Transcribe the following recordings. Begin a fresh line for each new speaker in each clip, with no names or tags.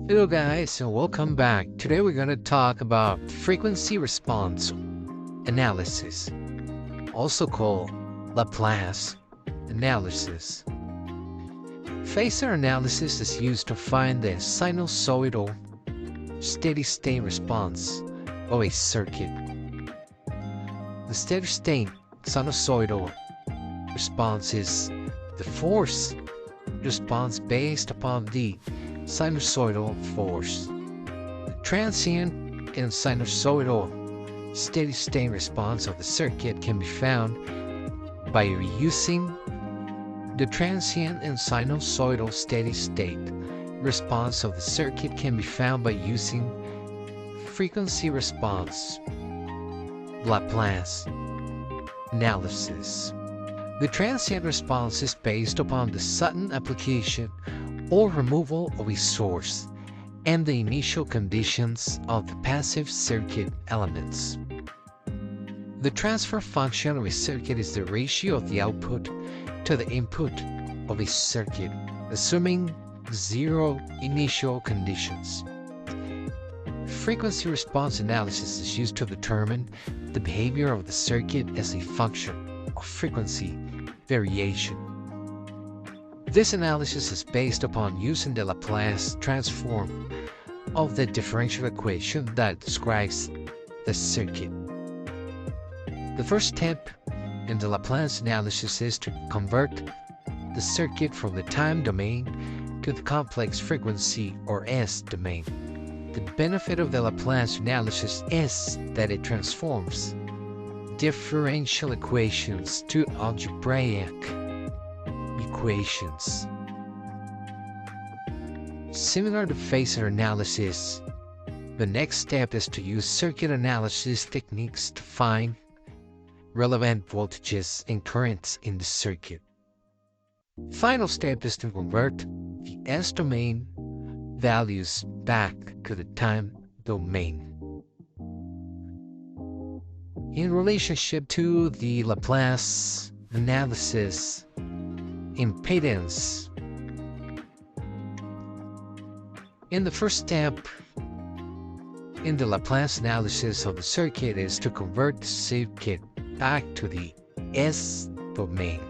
Hello guys and welcome back. Today we're going to talk about frequency response analysis, also called Laplace analysis. Phasor analysis is used to find the sinusoidal steady-state response of a circuit. The steady-state sinusoidal response is the force response based upon the sinusoidal force. The transient and sinusoidal steady-state response of the circuit can be found by reusing the transient and sinusoidal steady-state response of the circuit can be found by using frequency response Laplace analysis. The transient response is based upon the sudden application or removal of a source and the initial conditions of the passive circuit elements. The transfer function of a circuit is the ratio of the output to the input of a circuit, assuming zero initial conditions. Frequency response analysis is used to determine the behavior of the circuit as a function of frequency variation. This analysis is based upon using the Laplace transform of the differential equation that describes the circuit. The first step in the Laplace analysis is to convert the circuit from the time domain to the complex frequency or S domain. The benefit of the Laplace analysis is that it transforms differential equations to algebraic equations. Similar to phasor analysis, the next step is to use circuit analysis techniques to find relevant voltages and currents in the circuit. Final step is to convert the S domain values back to the time domain. In relationship to the Laplace analysis, impedance. In the first step in the Laplace analysis of the circuit is to convert the circuit back to the S domain.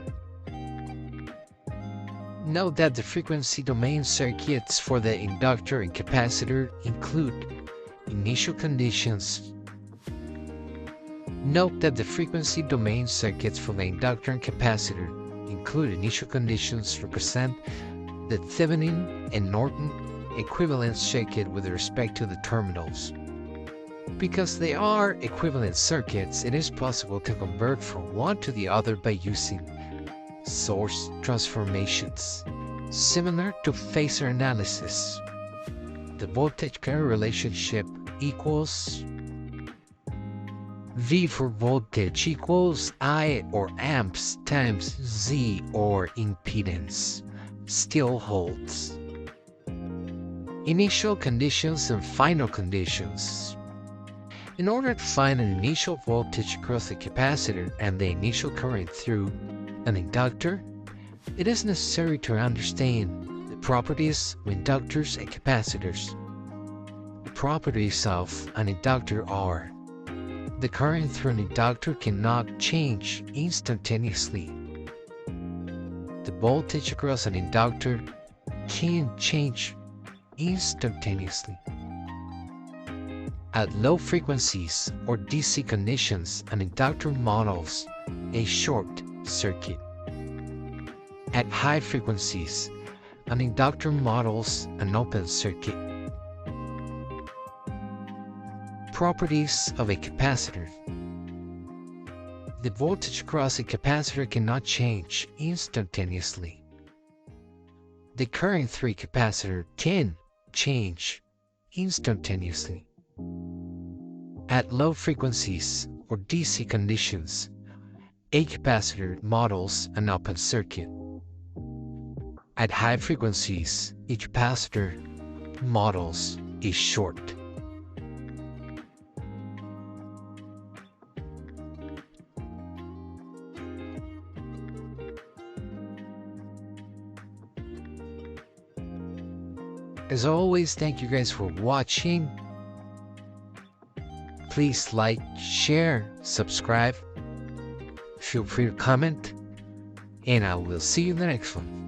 Note that the frequency domain circuits for the inductor and capacitor include initial conditions. Note that the frequency domain circuits for the inductor and capacitor include initial conditions represent the Thevenin and Norton equivalence circuit with respect to the terminals. Because they are equivalent circuits, it is possible to convert from one to the other by using source transformations. Similar to phasor analysis, the voltage-current relationship equals V for voltage equals I or amps times Z or impedance still holds. Initial conditions and final conditions. In order to find an initial voltage across the capacitor and the initial current through an inductor, it is necessary to understand the properties of inductors and capacitors. The properties of an inductor are: the current through an inductor cannot change instantaneously. The voltage across an inductor can change instantaneously. At low frequencies or DC conditions, an inductor models a short circuit. At high frequencies, an inductor models an open circuit. Properties of a capacitor. The voltage across a capacitor cannot change instantaneously. The current through a capacitor can change instantaneously. At low frequencies or DC conditions, a capacitor models an open circuit. At high frequencies, a capacitor models a short. As always, thank you guys for watching. Please like, share, subscribe. Feel free to comment. And I will see you in the next one.